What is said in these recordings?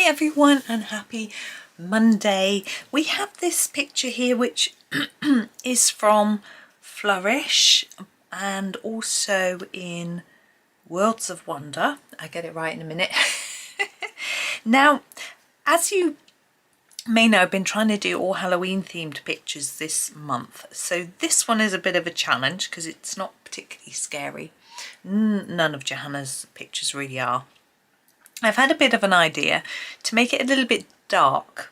Hi everyone and happy Monday. We have this picture here which is from Flourish and also in Worlds of Wonder. I get it right in a minute. Now, as you may know, I've been trying to do all Halloween themed pictures this month. So this one is a bit of a challenge because it's not particularly scary. None of Johanna's pictures really are. I've had a bit of an idea to make it a little bit dark.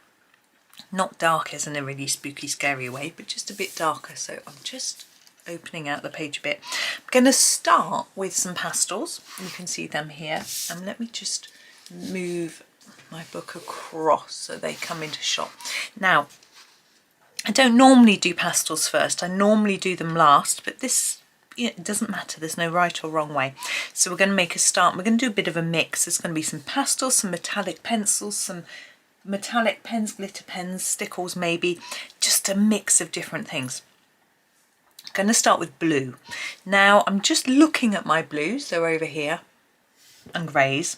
Not dark as in a really spooky, scary way, but just a bit darker. So I'm just opening out the page a bit. I'm going to start with some pastels. You can see them here. And let me just move my book across so they come into shot. Now, I don't normally do pastels first. I normally do them last, but this, it doesn't matter, there's no right or wrong way. So we're going to make a start. We're going to do a bit of a mix. There's going to be some pastels, some metallic pencils, some metallic pens, glitter pens, stickles maybe, just a mix of different things. I'm going to start with blue. Now I'm just looking at my blues, they're over here, and greys.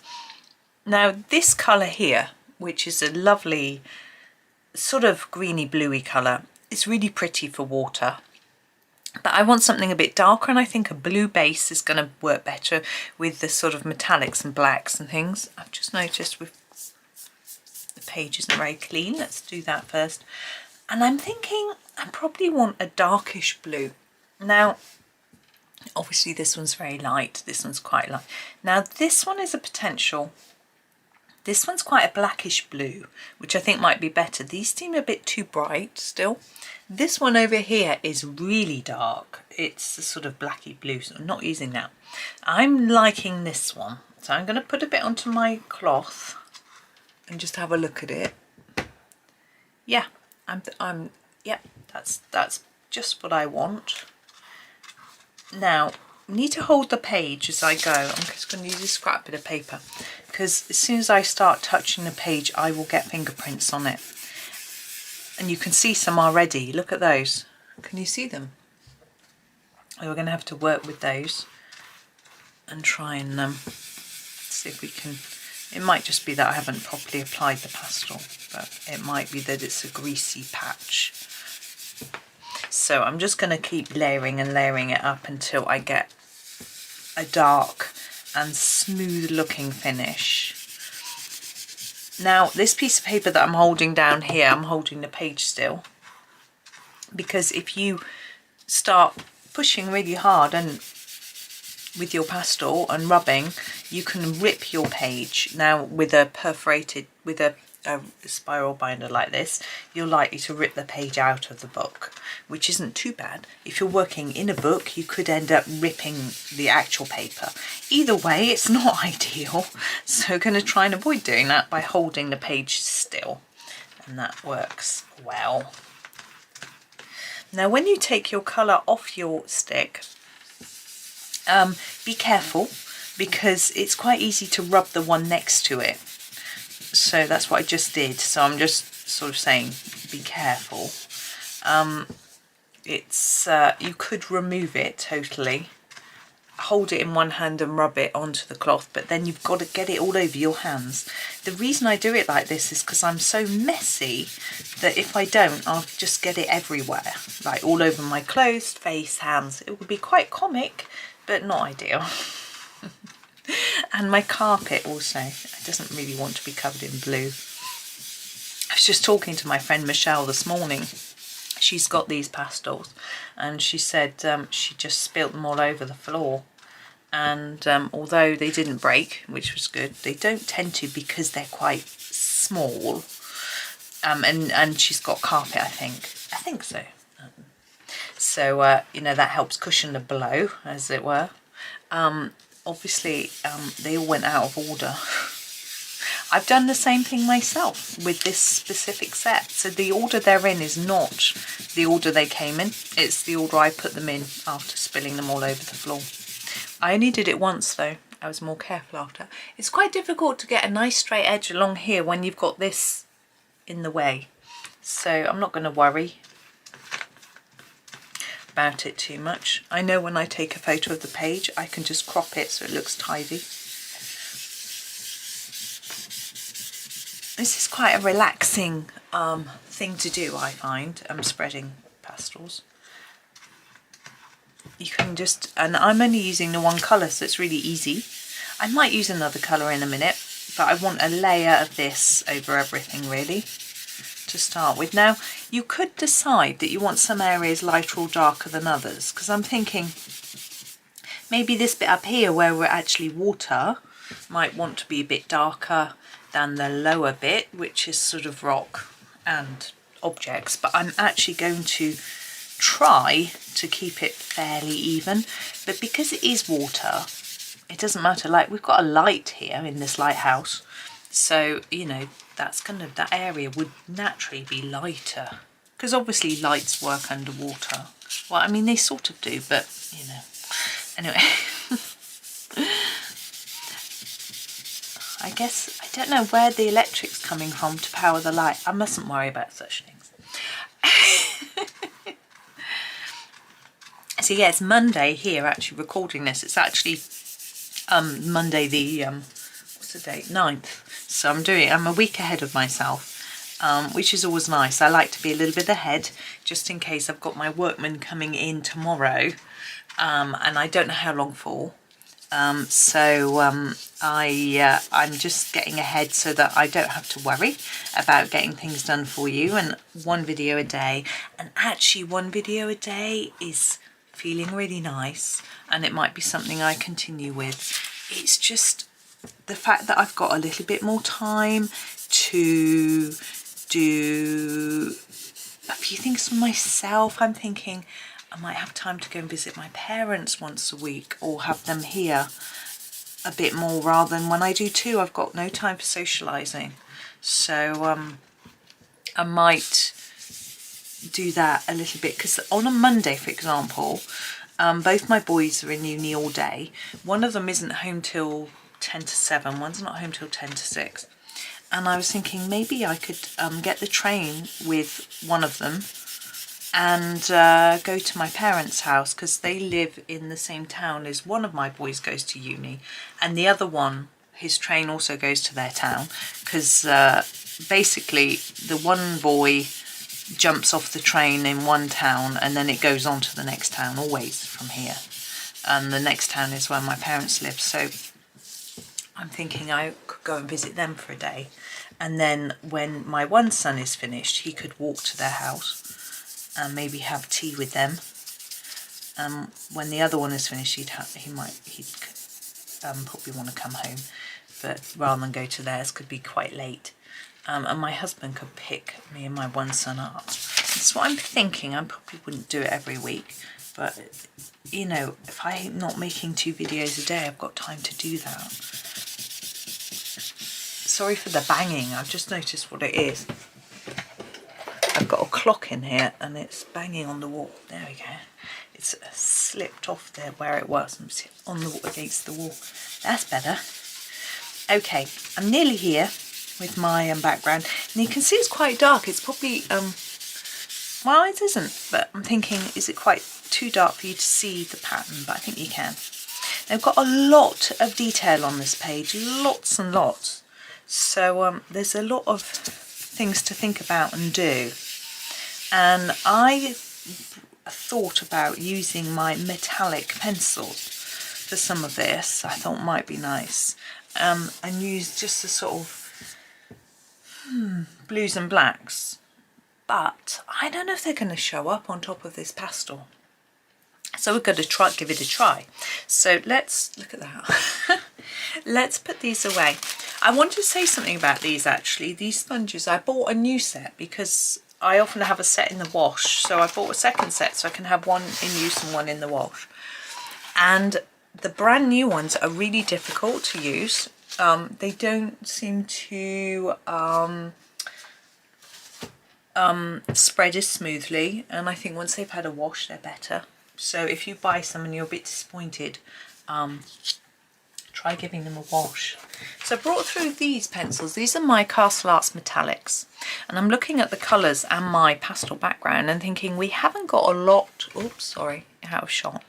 Now this colour here, which is a lovely sort of greeny bluey colour, is really pretty for water. But I want something a bit darker, and I think a blue base is going to work better with the sort of metallics and blacks and things. I've just noticed the page isn't very clean. Let's do that first. And I'm thinking I probably want a darkish blue. Now, obviously this one's very light. This one's quite light. Now this one is a potential. This one's quite a blackish blue, which I think might be better. These seem a bit too bright still. This one over here is really dark. It's a sort of blacky blue, so I'm not using that. I'm liking this one. So I'm going to put a bit onto my cloth and just have a look at it. Yeah, yeah, that's just what I want. Now, I need to hold the page as I go. I'm just going to use this scrap bit of paper because as soon as I start touching the page, I will get fingerprints on it. And you can see some already. Look at those. Can you see them? We're going to have to work with those and try and see if we can. It might just be that I haven't properly applied the pastel, but it might be that it's a greasy patch. So I'm just going to keep layering and layering it up until I get a dark and smooth looking finish. Now this piece of paper that I'm holding down here, I'm holding the page still, because if you start pushing really hard and with your pastel and rubbing, you can rip your page. Now with a perforated, with a spiral binder like this, you're likely to rip the page out of the book, which isn't too bad. If you're working in a book, you could end up ripping the actual paper. Either way, it's not ideal, so we're going to try and avoid doing that by holding the page still, and that works well. Now when you take your colour off your stick, be careful, because it's quite easy to rub the one next to it. So that's what I just did. So I'm just sort of saying, be careful. You could remove it totally, hold it in one hand and rub it onto the cloth, but then you've got to get it all over your hands. The reason I do it like this is because I'm so messy that if I don't, I'll just get it everywhere, like all over my clothes, face, hands. It would be quite comic, but not ideal. And my carpet also, it doesn't really want to be covered in blue. I was just talking to my friend Michelle this morning. She's got these pastels, and she said she just spilt them all over the floor. And although they didn't break, which was good, they don't tend to because they're quite small. And she's got carpet, I think so. So you know, that helps cushion the blow, as it were. Obviously they all went out of order. I've done the same thing myself with this specific set. So the order they're in is not the order they came in. It's the order I put them in after spilling them all over the floor. I only did it once though. I was more careful after. It's quite difficult to get a nice straight edge along here when you've got this in the way. So I'm not going to worry about it too much. I know when I take a photo of the page, I can just crop it so it looks tidy. This is quite a relaxing thing to do, I find. I'm spreading pastels. You can just, and I'm only using the one colour, so it's really easy. I might use another colour in a minute, but I want a layer of this over everything really to start with. Now, you could decide that you want some areas lighter or darker than others, because I'm thinking maybe this bit up here where we're actually water might want to be a bit darker than the lower bit, which is sort of rock and objects, but I'm actually going to try to keep it fairly even. But because it is water, it doesn't matter. Like, we've got a light here in this lighthouse, so you know that's kind of, that area would naturally be lighter, because obviously lights work underwater. Well, I mean, they sort of do, but you know, anyway. I guess I don't know where the electric's coming from to power the light. I mustn't worry about such things. So yeah, it's Monday here actually recording this. It's actually Monday the what's the date, 9th. So I'm a week ahead of myself, which is always nice. I like to be a little bit ahead just in case I've got my workman coming in tomorrow, and I don't know how long for. I'm just getting ahead so that I don't have to worry about getting things done for you, and one video a day. And actually one video a day is feeling really nice, and it might be something I continue with. It's just the fact that I've got a little bit more time to do a few things for myself. I'm thinking I might have time to go and visit my parents once a week, or have them here a bit more, rather than when I do two, I've got no time for socialising. So I might do that a little bit, because on a Monday, for example, both my boys are in uni all day. One of them isn't home till 10 to 7, one's not home till 10 to 6. And I was thinking maybe I could get the train with one of them and go to my parents' house, because they live in the same town as one of my boys goes to uni, and the other one, his train also goes to their town, because basically the one boy jumps off the train in one town and then it goes on to the next town, always from here, and the next town is where my parents live. So I'm thinking I could go and visit them for a day, and then when my one son is finished, he could walk to their house and maybe have tea with them. When the other one is finished, he'd probably want to come home, but rather than go to theirs, could be quite late. And my husband could pick me and my one son up. That's what I'm thinking. I probably wouldn't do it every week, but you know, if I'm not making 2 videos a day, I've got time to do that. Sorry for the banging, I've just noticed what it is. I've got a clock in here and it's banging on the wall. There we go. It's slipped off there where it was. I'm on the against the wall. That's better. Okay, I'm nearly here with my background, and you can see it's quite dark. It's probably well, it isn't, but I'm thinking, is it quite too dark for you to see the pattern? But I think you can. I've got a lot of detail on this page, lots and lots, so there's a lot of things to think about and do. And I thought about using my metallic pencils for some of this. I thought might be nice, and use just the sort of blues and blacks, but I don't know if they're going to show up on top of this pastel. So we're going to give it a try. So let's look at that. Let's put these away. I want to say something about these actually. These sponges, I bought a new set because I often have a set in the wash. So I bought a second set so I can have one in use and one in the wash. And the brand new ones are really difficult to use. They don't seem to spread as smoothly, and I think once they've had a wash they're better. So if you buy some and you're a bit disappointed, try giving them a wash. So I brought through these pencils. These are my Castle Arts Metallics, and I'm looking at the colours and my pastel background and thinking we haven't got a lot, oops sorry, out of shot.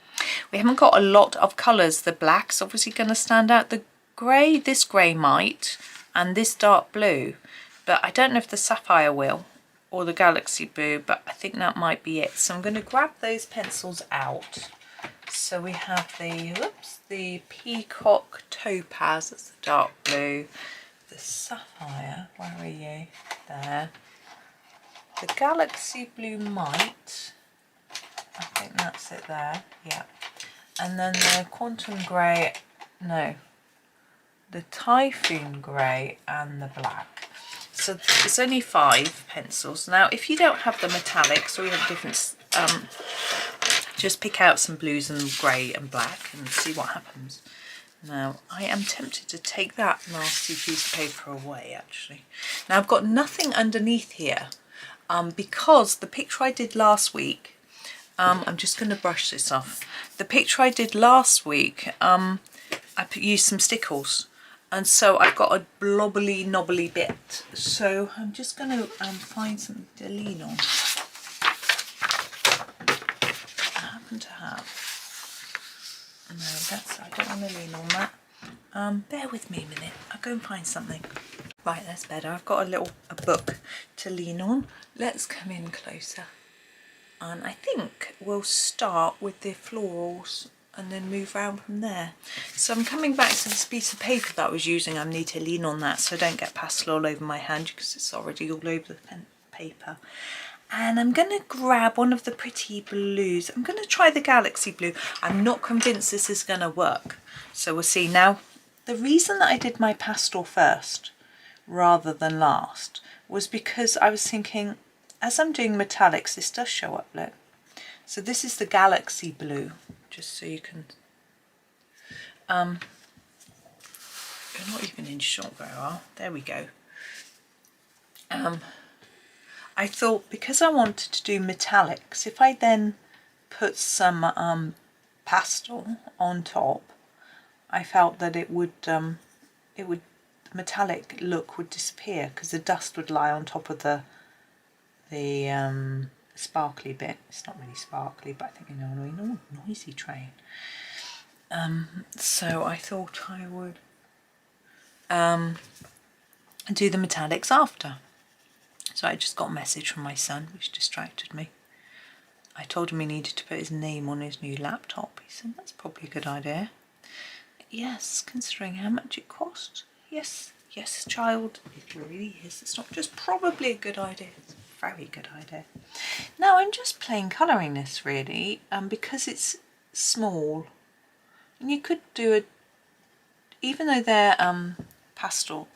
We haven't got a lot of colours. The black's obviously going to stand out. The grey, this grey might, and this dark blue but I don't know if the sapphire will or the galaxy blue, but I think that might be it. So I'm going to grab those pencils out. So we have the peacock topaz, that's the dark blue, the sapphire, where are you? There. The galaxy blue might, I think that's it there, yeah. And then the quantum grey, no, the typhoon grey and the black. So it's only 5 pencils. Now if you don't have the metallics or you have different, just pick out some blues and grey and black and see what happens. Now I am tempted to take that nasty piece of paper away actually. Now I've got nothing underneath here because the picture I did last week, I'm just going to brush this off. The picture I did last week, I used some stickles. And so I've got a blobbly knobbly bit. So I'm just going to find something to lean on. I happen to have. No, I don't want to lean on that. Bear with me a minute. I'll go and find something. Right, that's better. I've got a book to lean on. Let's come in closer. And I think we'll start with the florals and then move around from there. So I'm coming back to this piece of paper that I was using. I need to lean on that so I don't get pastel all over my hand because it's already all over the paper. And I'm going to grab one of the pretty blues. I'm going to try the galaxy blue. I'm not convinced this is going to work. So we'll see. Now, the reason that I did my pastel first rather than last was because I was thinking, as I'm doing metallics, this does show up, look. So this is the galaxy blue, just so you can, you're not even in shot very well. There we go. I thought because I wanted to do metallics, if I then put some pastel on top, I felt that it would the metallic look would disappear because the dust would lie on top of the sparkly bit. It's not really sparkly, but I think you know what I mean. Oh, noisy train. So I thought I would do the metallics after. So I just got a message from my son, which distracted me. I told him he needed to put his name on his new laptop. He said, that's probably a good idea. Yes, considering how much it cost. Yes, child, it really is. It's not just probably a good idea, it's a very good idea. Now I'm just plain colouring this really, because it's small. And you could do it, even though they're pastel,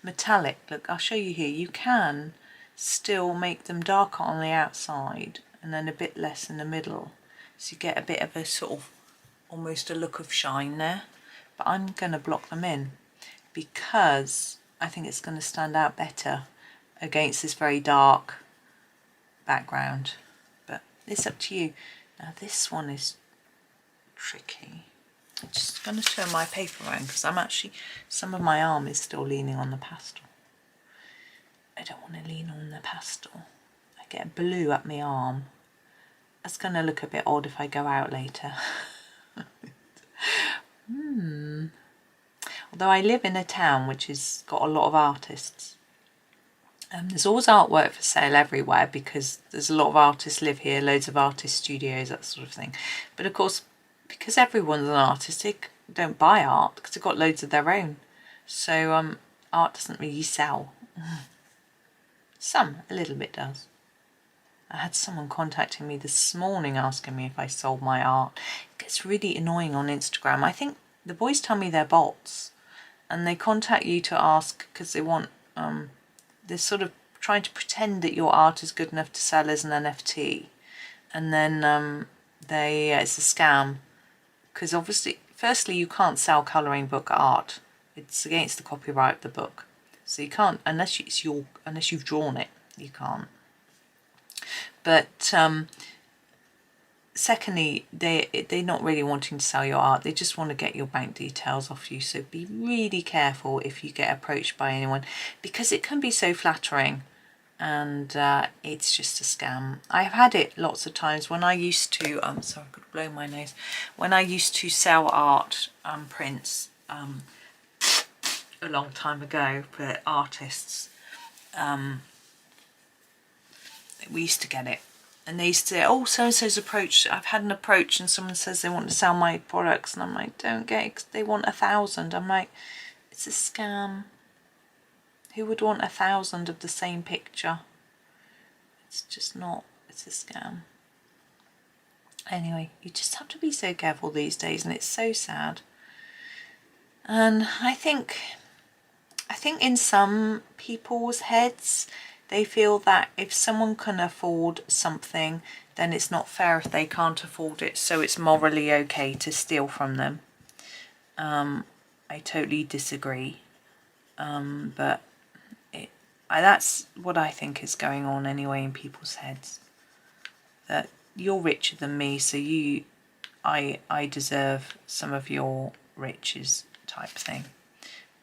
metallic, look, I'll show you here, you can still make them darker on the outside and then a bit less in the middle. So you get a bit of a sort of, almost a look of shine there. But I'm going to block them in because I think it's going to stand out better against this very dark background. But it's up to you. Now this one is tricky. I'm just going to turn my paper around because I'm actually, some of my arm is still leaning on the pastel. I don't want to lean on the pastel. I get blue up my arm. That's going to look a bit odd if I go out later. Although I live in a town which has got a lot of artists. There's always artwork for sale everywhere because there's a lot of artists live here, loads of artist studios, that sort of thing. But of course, because everyone's an artist, they don't buy art because they've got loads of their own. So art doesn't really sell. Some, a little bit does. I had someone contacting me this morning asking me if I sold my art. It gets really annoying on Instagram. I think the boys tell me they're bots and they contact you to ask because they want, they're sort of trying to pretend that your art is good enough to sell as an NFT. And then it's a scam because obviously, firstly, you can't sell colouring book art. It's against the copyright of the book. So you can't, unless you've drawn it, you can't. But secondly, they're not really wanting to sell your art. They just want to get your bank details off you. So be really careful if you get approached by anyone because it can be so flattering and it's just a scam. I've had it lots of times when I used to, sorry, I could blow my nose. When I used to sell art prints a long time ago for artists, we used to get it, and they used to say, oh, so and so's approach, I've had an approach and someone says they want to sell my products, and I'm like, don't get it, 'cause they want 1,000. I'm like, it's a scam. Who would want 1,000 of the same picture? It's just not, it's a scam. Anyway, you just have to be so careful these days, and it's so sad. And I think in some people's heads, they feel that if someone can afford something, then it's not fair if they can't afford it, so it's morally okay to steal from them. I totally disagree, but that's what I think is going on anyway in people's heads. That you're richer than me, so I deserve some of your riches type thing.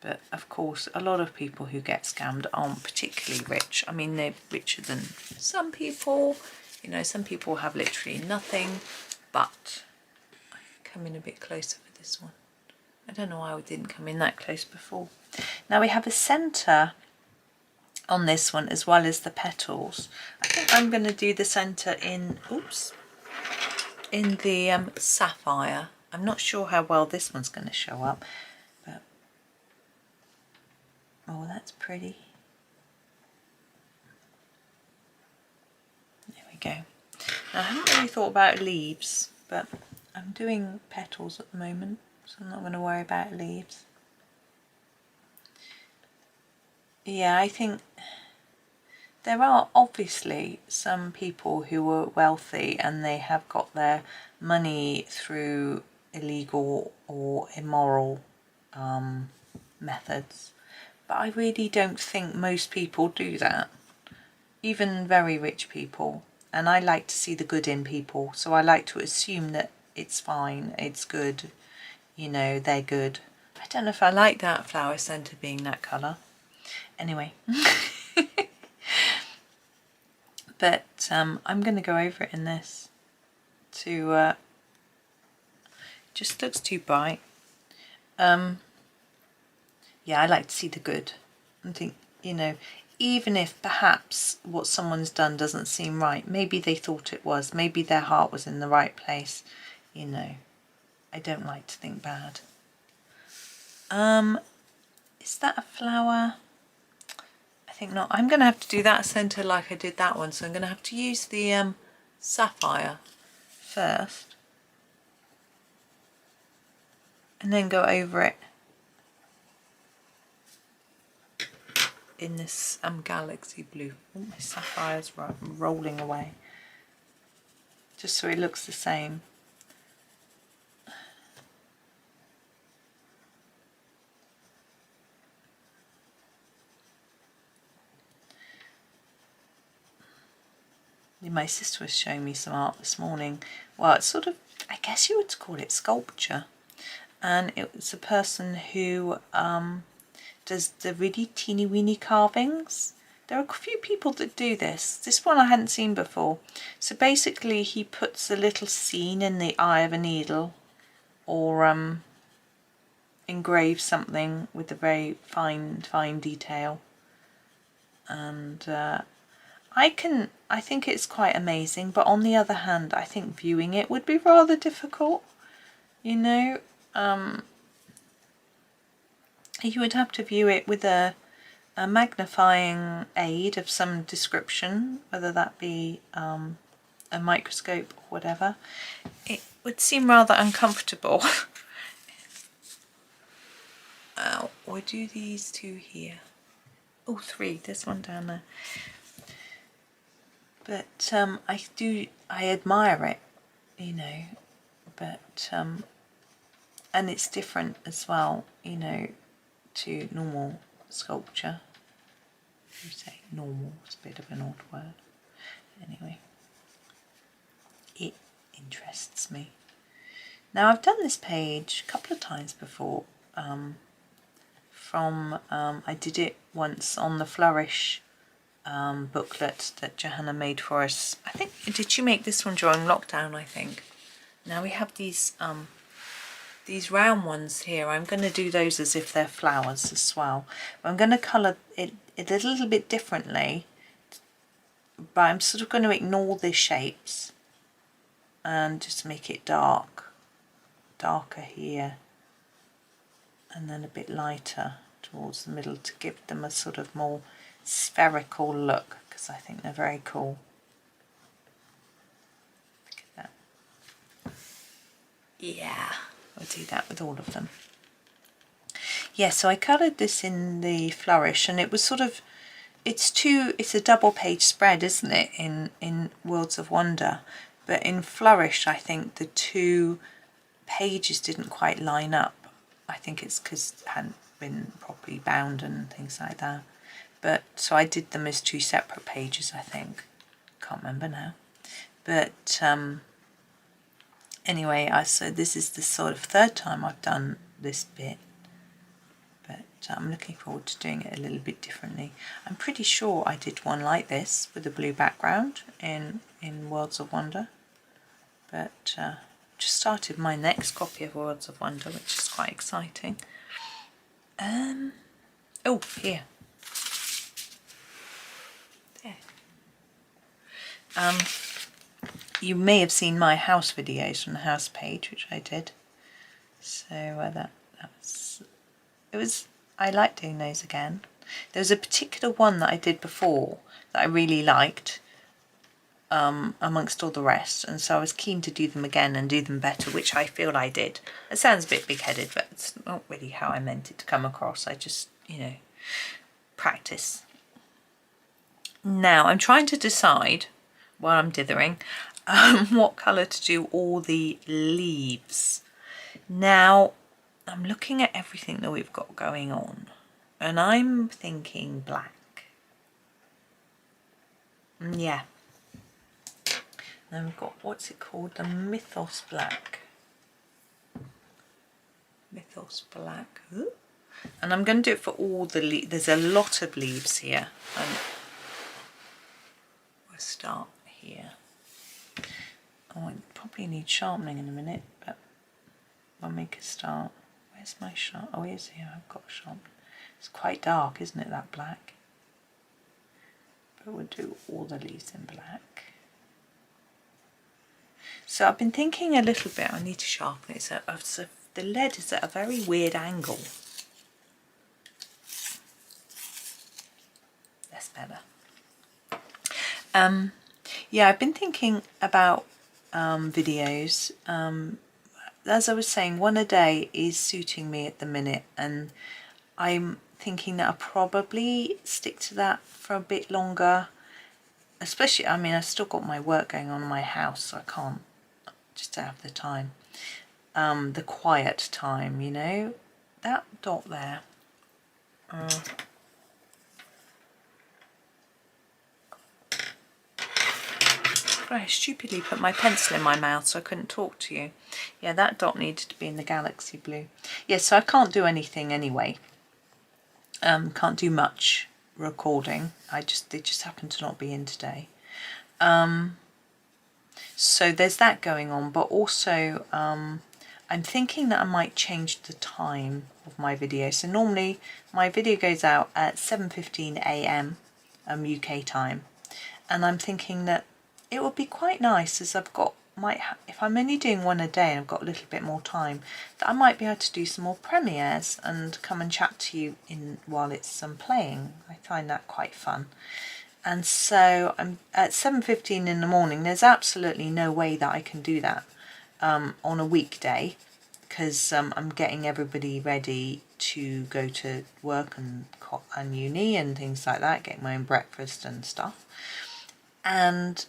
But of course, a lot of people who get scammed aren't particularly rich. I mean, they're richer than some people. You know, some people have literally nothing. But I come in a bit closer for this one. I don't know why I didn't come in that close before. Now we have a centre on this one as well as the petals. I think I'm going to do the centre in, in the sapphire. I'm not sure how well this one's going to show up. Oh, that's pretty. There we go. Now, I haven't really thought about leaves, but I'm doing petals at the moment, so I'm not going to worry about leaves. Yeah, I think there are obviously some people who are wealthy and they have got their money through illegal or immoral methods. But I really don't think most people do that, even very rich people. And I like to see the good in people, so I like to assume that it's fine, it's good, you know, they're good. I don't know if I like that flower centre being that colour. Anyway. But I'm going to go over it in this to, just looks too bright. Yeah, I like to see the good and think, you know, even if perhaps what someone's done doesn't seem right, maybe they thought it was, maybe their heart was in the right place, you know, I don't like to think bad. Is that a flower? I think not. I'm going to have to do that centre like I did that one, so I'm going to have to use the sapphire first and then go over it in this galaxy blue. Oh, my sapphire's rolling away. Just so it looks the same. My sister was showing me some art this morning. Well, it's sort of, I guess you would call it sculpture. And it was a person who does the really teeny weeny carvings. There are a few people that do this. This one I hadn't seen before. So basically he puts a little scene in the eye of a needle, or engraves something with a very fine detail. And I think it's quite amazing, but on the other hand, I think viewing it would be rather difficult, you know. You would have to view it with a magnifying aid of some description, whether that be a microscope or whatever. It would seem rather uncomfortable. We'll do these two here. Oh, three, there's one down there. But I admire it, you know, but and it's different as well, you know, to normal sculpture. You say normal, it's a bit of an odd word. Anyway, it interests me. Now I've done this page a couple of times before. I did it once on the Flourish booklet that Johanna made for us. I think, did she make this one during lockdown, I think. Now we have these round ones here. I'm going to do those as if they're flowers as well. I'm going to colour it it a little bit differently, but I'm sort of going to ignore the shapes and just make it darker here, and then a bit lighter towards the middle to give them a sort of more spherical look, because I think they're very cool. Look at that. Yeah, I'll do that with all of them. Yeah, so I coloured this in the Flourish, and it was sort of, it's a double page spread, isn't it, in Worlds of Wonder, but in Flourish I think the 2 pages didn't quite line up. I think it's because it hadn't been properly bound and things like that. But so I did them as 2 separate pages, I think. Can't remember now. But anyway, so this is the sort of 3rd time I've done this bit. But I'm looking forward to doing it a little bit differently. I'm pretty sure I did one like this with a blue background in Worlds of Wonder. But just started my next copy of Worlds of Wonder, which is quite exciting. Oh, here. There. You may have seen my house videos from the house page, which I did. So I like doing those again. There was a particular one that I did before that I really liked, amongst all the rest, and so I was keen to do them again and do them better, which I feel I did. It sounds a bit big-headed, but it's not really how I meant it to come across. I just, practice. Now I'm trying to decide, while I'm dithering, what colour to do all the leaves. Now I'm looking at everything that we've got going on, and I'm thinking black. Yeah. Then we've got, what's it called? The Mythos black. Mythos black. Ooh. And I'm going to do it for all the leaves. There's a lot of leaves here. And we'll start here. Oh, I probably need sharpening in a minute, but I'll make a start. Where's my sharp? Oh, here's here. I've got sharp. It's quite dark, isn't it, that black? But we'll do all the leaves in black. So I've been thinking a little bit. I need to sharpen it. So the lead is at a very weird angle. That's better. Yeah, I've been thinking about videos. As I was saying, one a day is suiting me at the minute, and I'm thinking that I'll probably stick to that for a bit longer. Especially, I mean, I've still got my work going on in my house, so I can't just have the time. The quiet time, that dot there. I stupidly put my pencil in my mouth so I couldn't talk to you. Yeah, that dot needed to be in the galaxy blue. Yeah, so I can't do anything anyway. Can't do much recording. They just happen to not be in today. So there's that going on, but also I'm thinking that I might change the time of my video. So normally my video goes out at 7:15 AM UK time, and I'm thinking that it would be quite nice, as if I'm only doing one a day and I've got a little bit more time, that I might be able to do some more premieres and come and chat to you while it's playing. I find that quite fun. And so I'm at 7:15 in the morning. There's absolutely no way that I can do that on a weekday, because I'm getting everybody ready to go to work and uni and things like that, getting my own breakfast and stuff. And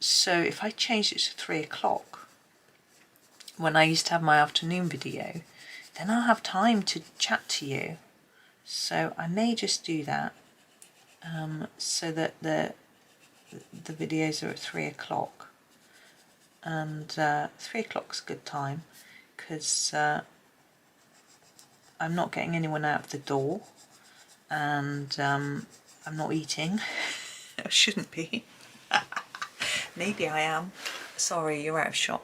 so if I change it to 3 o'clock, when I used to have my afternoon video, then I'll have time to chat to you. So I may just do that, so that the videos are at 3 o'clock. And 3 o'clock's a good time, because I'm not getting anyone out of the door, and I'm not eating. I shouldn't be. Maybe I am. Sorry, you're out of shot.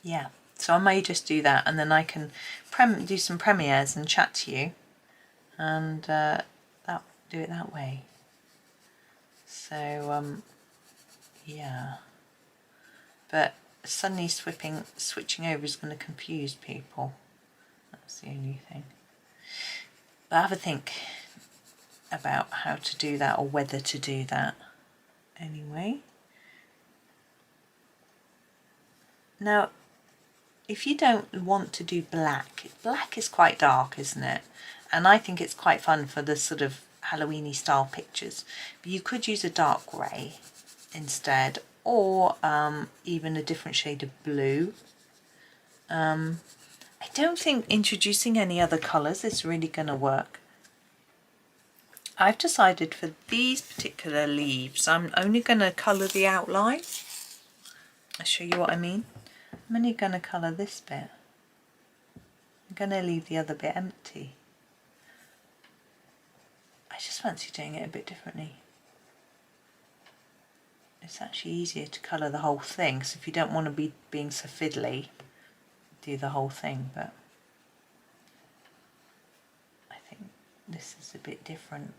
Yeah, so I may just do that, and then I can do some premieres and chat to you, and do it that way. So yeah, but suddenly switching over is going to confuse people. That's the only thing. But have a think about how to do that, or whether to do that. Anyway, now if you don't want to do black is quite dark, isn't it? And I think it's quite fun for the sort of Halloweeny style pictures, but you could use a dark grey instead, or even a different shade of blue. I don't think introducing any other colours is really going to work. I've decided for these particular leaves I'm only going to colour the outline. I'll show you what I mean. I'm only going to colour this bit. I'm going to leave the other bit empty. I just fancy doing it a bit differently. It's actually easier to colour the whole thing, so if you don't want to be being so fiddly, do the whole thing, but I think this is a bit different.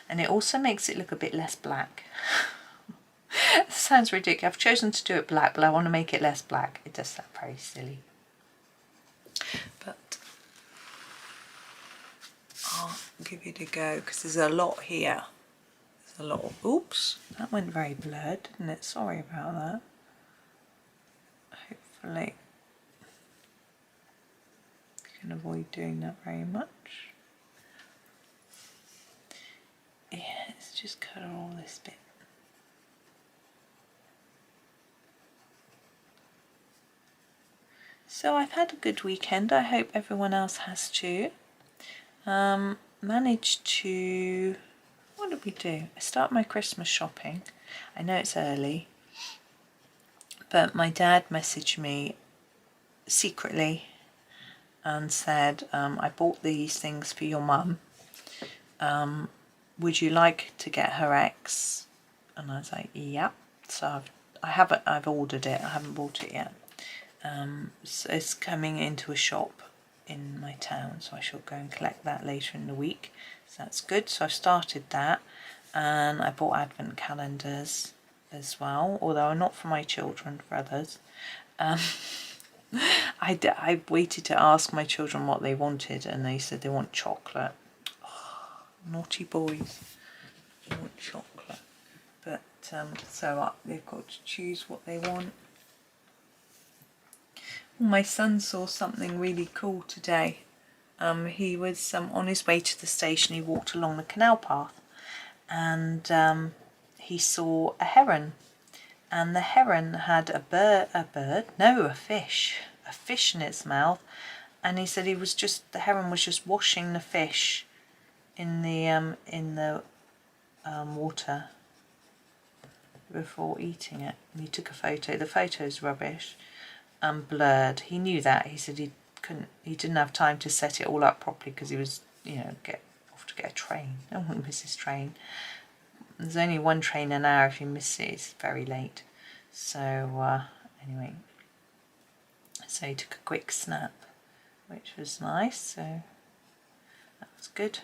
And it also makes it look a bit less black. It sounds ridiculous. I've chosen to do it black, but I want to make it less black. It does sound very silly. But I'll give it a go, because there's a lot here. There's a lot of, oops, that went very blurred, didn't it? Sorry about that. Hopefully you can avoid doing that very much. Yeah, let's just colour all this bit. So I've had a good weekend. I hope everyone else has too. Managed to, what did we do? I start my Christmas shopping. I know it's early, but my dad messaged me secretly and said, I bought these things for your mum. Would you like to get her X? And I was like, yeah. So I've ordered it. I haven't bought it yet. So it's coming into a shop in my town, so I shall go and collect that later in the week. So that's good. So I've started that, and I bought advent calendars as well, although not for my children, for others. I waited to ask my children what they wanted, and they said they want chocolate. Oh, naughty boys, they want chocolate. But so they've got to choose what they want. My son saw something really cool today. He was on his way to the station. He walked along the canal path, and he saw a heron, and the heron had a fish in its mouth, and he said the heron was just washing the fish in the water before eating it, and he took a photo. The photo's rubbish and blurred. He knew that. He said he didn't have time to set it all up properly because he was, get off to get a train. I don't want to miss his train. There's only one train an hour. If you miss it, it's very late. So anyway, so he took a quick snap, which was nice. So that was good.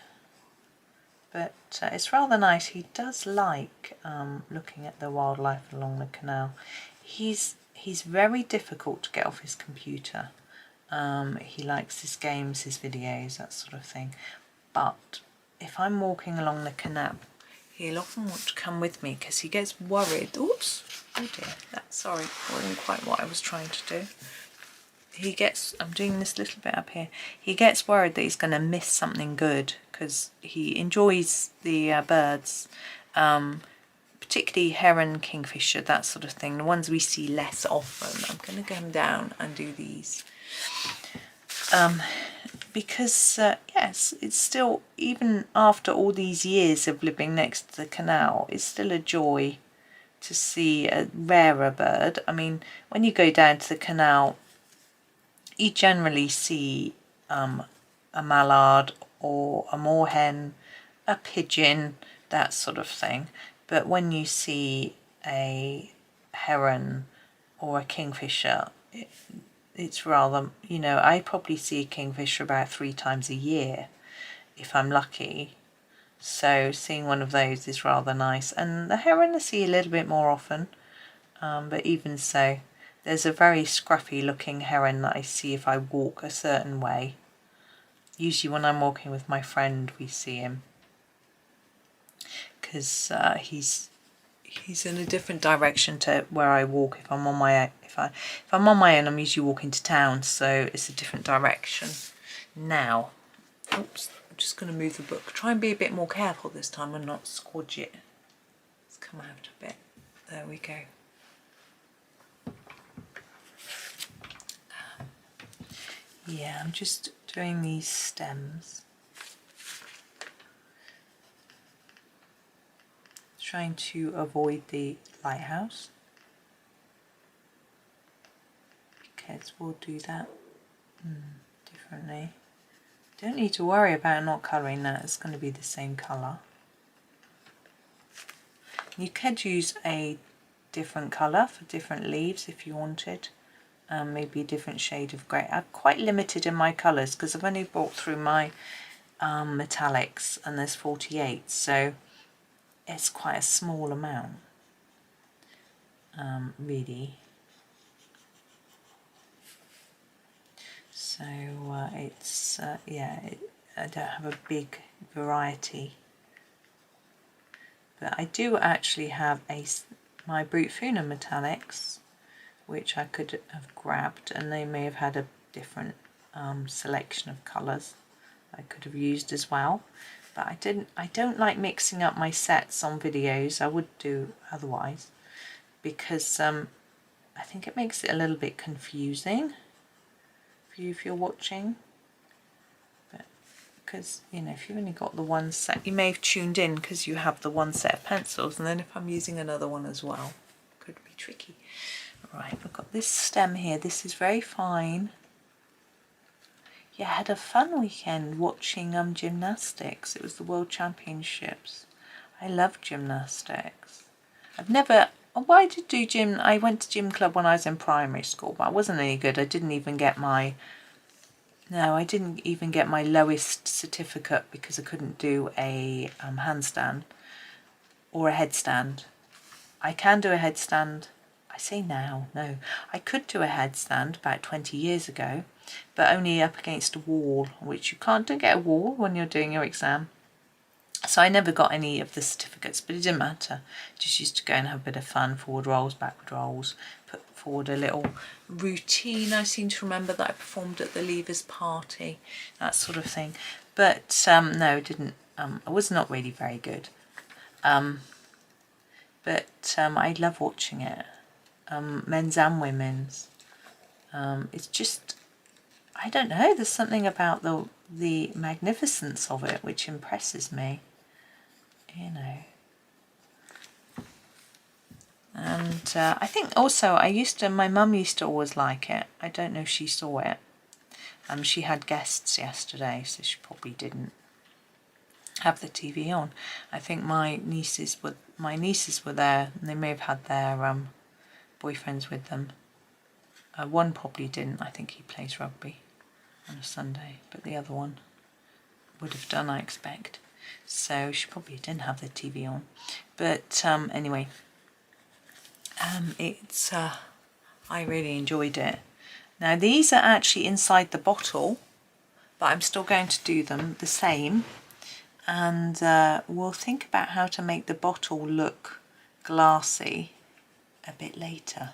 But it's rather nice. He does like looking at the wildlife along the canal. He's very difficult to get off his computer. He likes his games, his videos, that sort of thing. But if I'm walking along the canal, he'll often want to come with me because he gets worried. Oops, oh dear, sorry, that wasn't quite what I was trying to do. I'm doing this little bit up here. He gets worried that he's going to miss something good because he enjoys the birds. Particularly heron, kingfisher, that sort of thing, the ones we see less often. I'm going to come down and do these because yes, it's still, even after all these years of living next to the canal, it's still a joy to see a rarer bird. I mean, when you go down to the canal, you generally see a mallard or a moorhen, a pigeon, that sort of thing. But when you see a heron or a kingfisher, it's rather, you know, I probably see a kingfisher about 3 times a year if I'm lucky. So seeing one of those is rather nice. And the heron I see a little bit more often, but even so, there's a very scruffy looking heron that I see if I walk a certain way. Usually when I'm walking with my friend we see him, because he's in a different direction to where I walk. If I'm on my if I'm on my own, I'm usually walking to town, so it's a different direction. Now, oops, I'm just going to move the book. Try and be a bit more careful this time and not squodge it. Let's come out a bit. There we go. Yeah, I'm just doing these stems, trying to avoid the lighthouse, because we'll do that differently. Don't need to worry about not colouring that, it's going to be the same colour. You could use a different colour for different leaves if you wanted. Maybe a different shade of grey. I'm quite limited in my colours because I've only brought through my metallics, and there's 48, so it's quite a small amount, really. So it's yeah, I don't have a big variety, but I do actually have my Brute Funa metallics, which I could have grabbed, and they may have had a different selection of colours I could have used as well, but I don't like mixing up my sets on videos. I would do otherwise, because I think it makes it a little bit confusing for you if you're watching. But because, you know, if you've only got the one set, you may have tuned in because you have the one set of pencils, and then if I'm using another one as well, it could be tricky. Right, we've got this stem here. This is very fine. Yeah, I had a fun weekend watching gymnastics. It was the World Championships. I love gymnastics. I've never... Well, I did do gym. I went to gym club when I was in primary school, but I wasn't any good. I didn't even get my... No, I didn't even get my lowest certificate because I couldn't do a handstand or a headstand. I can do a headstand. I say now, no. I could do a headstand about 20 years ago, but only up against a wall, which you don't get a wall when you're doing your exam. So I never got any of the certificates, but it didn't matter. Just used to go and have a bit of fun, forward rolls, backward rolls, put forward a little routine. I seem to remember that I performed at the Leavers party, that sort of thing. But no, it didn't. I was not really very good. But I love watching it. Men's and women's. It's just, I don't know, there's something about the magnificence of it which impresses me, you know. And I think also my mum used to always like it. I don't know if she saw it. She had guests yesterday, so she probably didn't have the TV on. I think my nieces were there, and they may have had their boyfriends with them. One probably didn't. I think he plays rugby on a Sunday, but the other one would have done, I expect. So she probably didn't have the TV on. But anyway, I really enjoyed it. Now these are actually inside the bottle, but I'm still going to do them the same, and we'll think about how to make the bottle look glassy a bit later.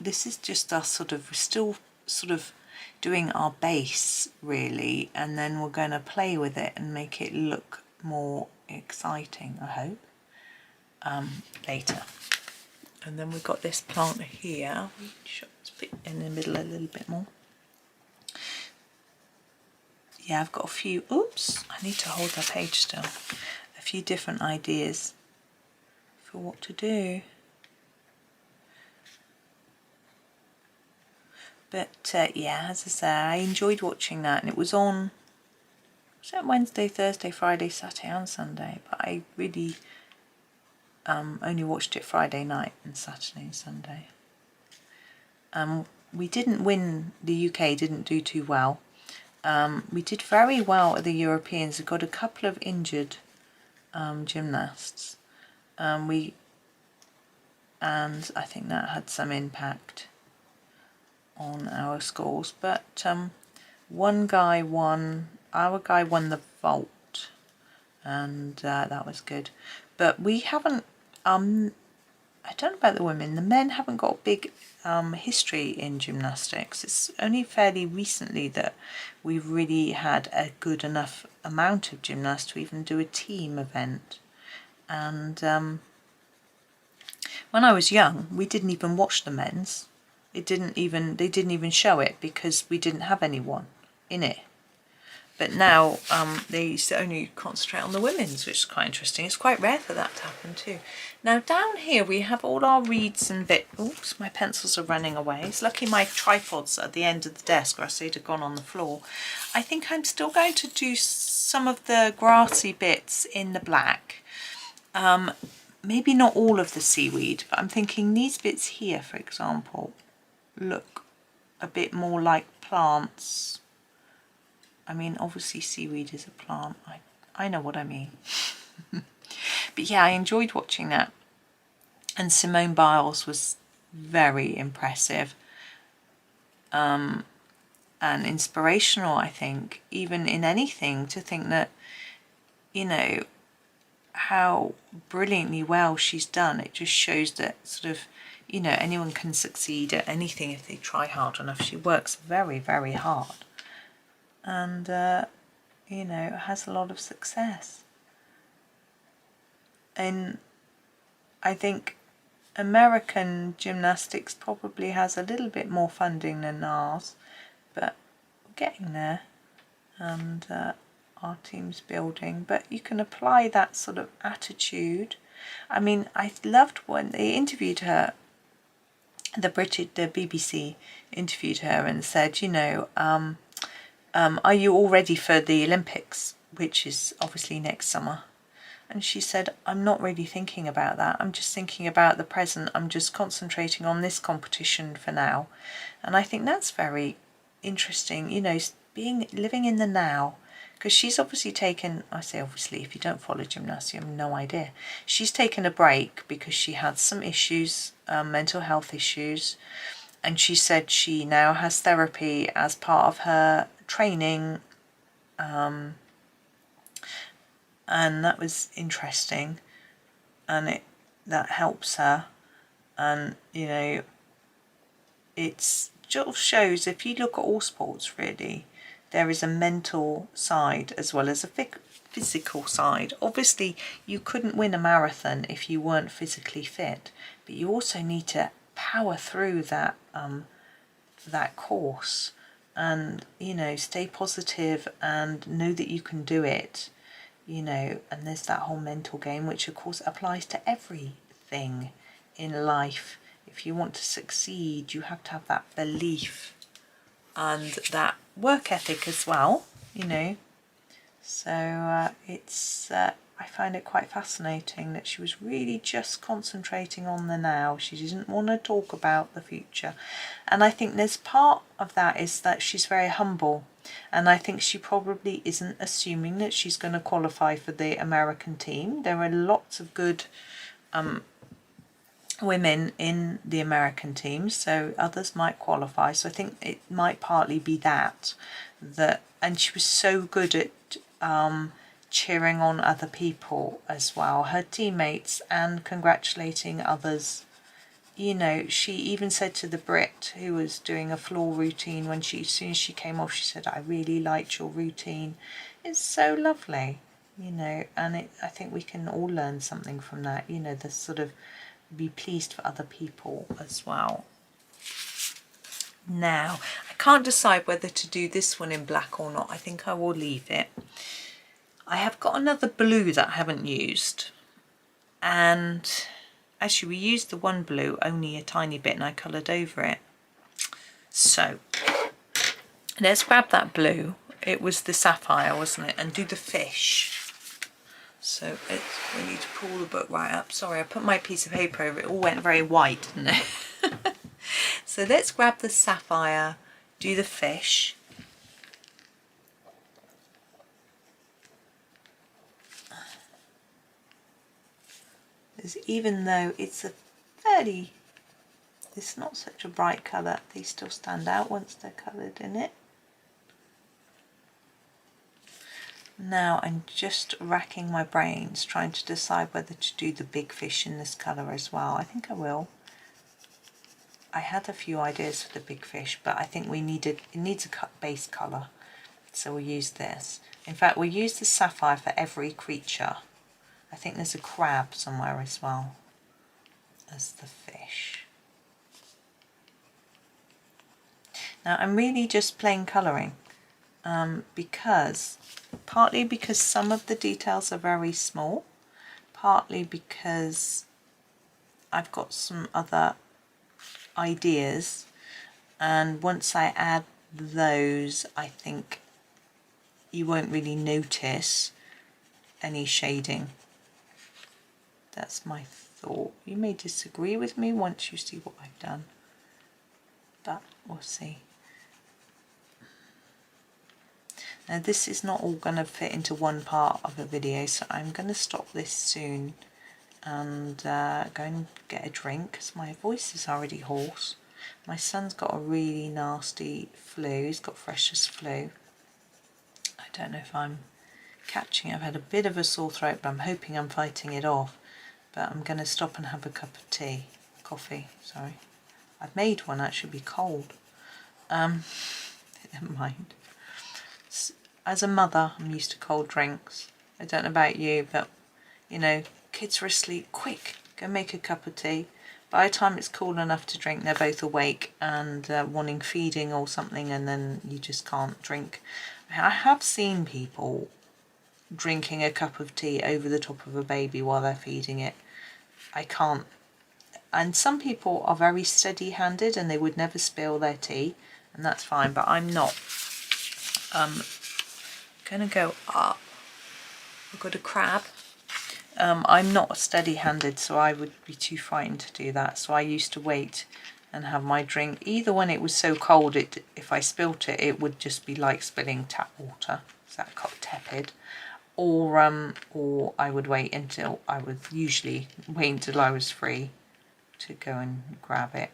This is just us we're still sort of doing our base really, and then we're going to play with it and make it look more exciting, I hope, later. And then we've got this plant here, let's put it in the middle a little bit more. Yeah, I've got a few, oops, I need to hold the page still, a few different ideas for what to do. But yeah, as I say, I enjoyed watching that, and it was on, was it Wednesday, Thursday, Friday, Saturday and Sunday, but I really only watched it Friday night and Saturday and Sunday. We didn't win, the UK didn't do too well. We did very well at the Europeans. We got a couple of injured gymnasts. And I think that had some impact on our scores. But one guy won, our guy won the vault, and that was good. But we haven't, I don't know about the women, the men haven't got a big history in gymnastics. It's only fairly recently that we've really had a good enough amount of gymnasts to even do a team event. And when I was young, we didn't even watch the men's. They didn't even show it because we didn't have anyone in it. But now they used to only concentrate on the women's, which is quite interesting. It's quite rare for that to happen too. Now down here we have all our reeds and bits. Oops, my pencils are running away. It's lucky my tripod's at the end of the desk, or else they'd have gone on the floor. I think I'm still going to do some of the grassy bits in the black. Maybe not all of the seaweed, but I'm thinking these bits here, for example, look a bit more like plants. I mean, obviously seaweed is a plant. I know what I mean. But yeah, I enjoyed watching that. And Simone Biles was very impressive. And inspirational, I think, even in anything, to think that, you know, how brilliantly well she's done. It just shows that sort of, you know, anyone can succeed at anything if they try hard enough. She works very, very hard. And, you know, has a lot of success. And I think American gymnastics probably has a little bit more funding than ours, but we're getting there, and our team's building. But you can apply that sort of attitude. I mean, I loved when they interviewed her, the BBC interviewed her and said, you know, are you all ready for the Olympics, which is obviously next summer? And she said, I'm not really thinking about that. I'm just thinking about the present. I'm just concentrating on this competition for now. And I think that's very interesting, you know, living in the now. Because she's obviously taken, I say obviously, if you don't follow gymnastics, you have no idea. She's taken a break because she had some issues, mental health issues. And she said she now has therapy as part of her training, and that was interesting, and that helps her. And you know, it's just shows, if you look at all sports really, there is a mental side as well as a physical side. Obviously you couldn't win a marathon if you weren't physically fit, but you also need to power through that that course, and you know, stay positive and know that you can do it, you know. And there's that whole mental game, which of course applies to everything in life. If you want to succeed, you have to have that belief and that work ethic as well, you know. So it's I find it quite fascinating that she was really just concentrating on the now. She didn't want to talk about the future. And I think there's part of that is that she's very humble. And I think she probably isn't assuming that she's going to qualify for the American team. There are lots of good women in the American team, so others might qualify. So I think it might partly be that. And she was so good at cheering on other people as well, her teammates, and congratulating others. You know, she even said to the Brit who was doing a floor routine, when as soon as she came off, she said, I really liked your routine. It's so lovely, you know. And I think we can all learn something from that, you know, the sort of be pleased for other people as well. Now, I can't decide whether to do this one in black or not. I think I will leave it. I have got another blue that I haven't used, and actually we used the one blue only a tiny bit and I coloured over it. So let's grab that blue. It was the sapphire, wasn't it? And do the fish. So we need to pull the book right up. Sorry, I put my piece of paper over it. All went very white, didn't it? So let's grab the sapphire, do the fish. Even though it's it's not such a bright colour, they still stand out once they're coloured in it. Now I'm just racking my brains trying to decide whether to do the big fish in this colour as well. I think I will. I had a few ideas for the big fish, but I think it needs a base colour, so we'll use this. In fact, we'll use the sapphire for every creature. I think there's a crab somewhere as well as the fish. Now I'm really just plain colouring partly because some of the details are very small, partly because I've got some other ideas, and once I add those I think you won't really notice any shading. That's my thought. You may disagree with me once you see what I've done, but we'll see. Now this is not all going to fit into one part of a video, so I'm going to stop this soon and go and get a drink because my voice is already hoarse. My son's got a really nasty flu, he's got freshest flu. I don't know if I'm catching it. I've had a bit of a sore throat, but I'm hoping I'm fighting it off. But I'm going to stop and have a cup of coffee, sorry. I've made one, actually be cold. Never mind. As a mother, I'm used to cold drinks. I don't know about you, but you know, kids are asleep, quick, go make a cup of tea. By the time it's cool enough to drink, they're both awake and wanting feeding or something, and then you just can't drink. I have seen people drinking a cup of tea over the top of a baby while they're feeding it. I can't. And some people are very steady-handed and they would never spill their tea, and that's fine, but I'm not. Gonna go up. I've got a crab. I'm not steady-handed, so I would be too frightened to do that. So I used to wait and have my drink. Either when it was so cold, if I spilt it, it would just be like spilling tap water. Is that tepid? Or I would wait until I was free to go and grab it.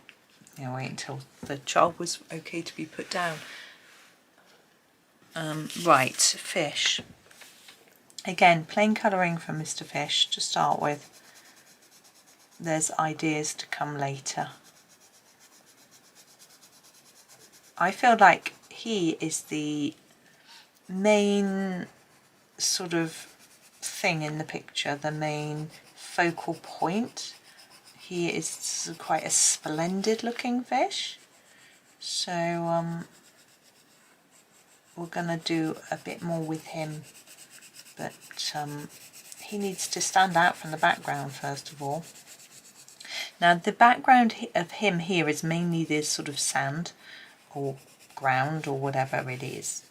You know, wait until the child was okay to be put down. Right, fish. Again, plain colouring for Mr. Fish to start with. There's ideas to come later. I feel like he is the main sort of thing in the picture, the main focal point. He is quite a splendid looking fish. So we're going to do a bit more with him, but he needs to stand out from the background first of all. Now the background of him here is mainly this sort of sand or ground or whatever it is.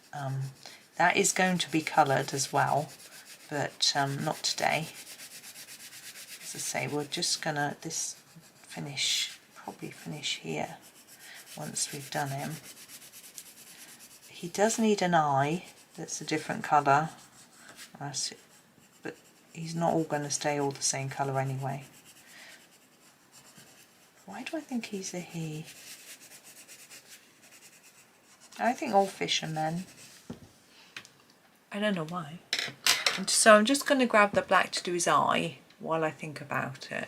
That is going to be coloured as well, but not today. As I say, we're just going to probably finish here once we've done him. He does need an eye that's a different colour, but he's not all going to stay all the same colour anyway. Why do I think he's a he? I think all fish are men. I don't know why. And so I'm just going to grab the black to do his eye while I think about it.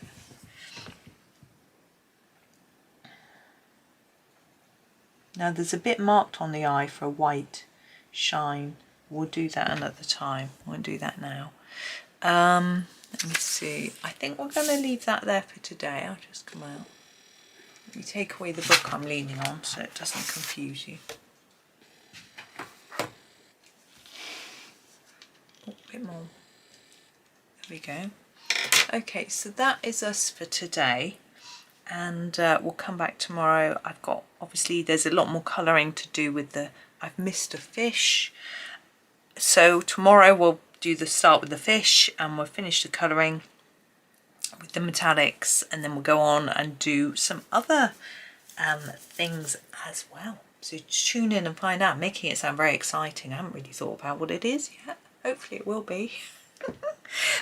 Now there's a bit marked on the eye for a white shine. We'll do that another time. I won't do that now. Let me see. I think we're going to leave that there for today. I'll just come out. Let me take away the book I'm leaning on so it doesn't confuse you. Oh, a bit more. There we go. Okay, so that is us for today. And we'll come back tomorrow. I've got, obviously there's a lot more colouring to do with I've missed a fish. So tomorrow we'll start with the fish and we'll finish the colouring with the metallics, and then we'll go on and do some other things as well. So tune in and find out. Making it sound very exciting. I haven't really thought about what it is yet. Hopefully it will be.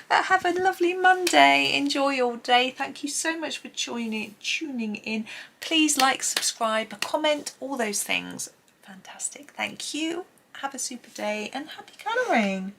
But have a lovely Monday. Enjoy your day. Thank you so much for tuning in. Please like, subscribe, comment, all those things. Fantastic. Thank you. Have a super day and happy colouring.